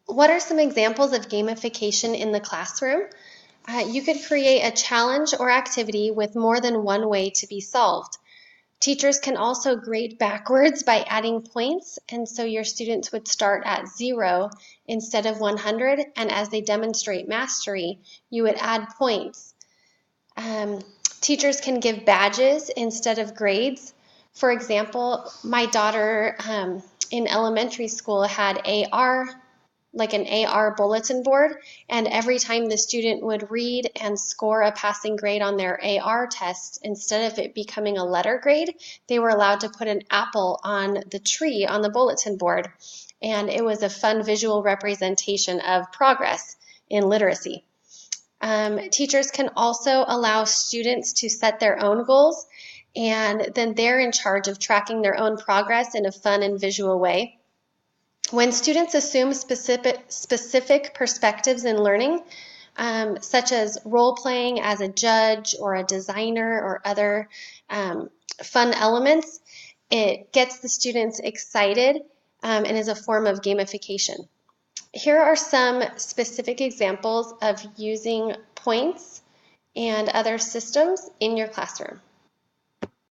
What are some examples of gamification in the classroom? You could create a challenge or activity with more than one way to be solved. Teachers can also grade backwards by adding points, and so your students would start at 0 instead of 100, and as they demonstrate mastery, you would add points. Um, Teachers can give badges instead of grades. For example, my daughter in elementary school had AR, like an AR bulletin board, and every time the student would read and score a passing grade on their AR test, instead of it becoming a letter grade, they were allowed to put an apple on the tree on the bulletin board, and it was a fun visual representation of progress in literacy. Teachers can also allow students to set their own goals, and then they're in charge of tracking their own progress in a fun and visual way. When students assume specific perspectives in learning, such as role playing as a judge or a designer or other fun elements, it gets the students excited and is a form of gamification. Here are some specific examples of using points and other systems in your classroom.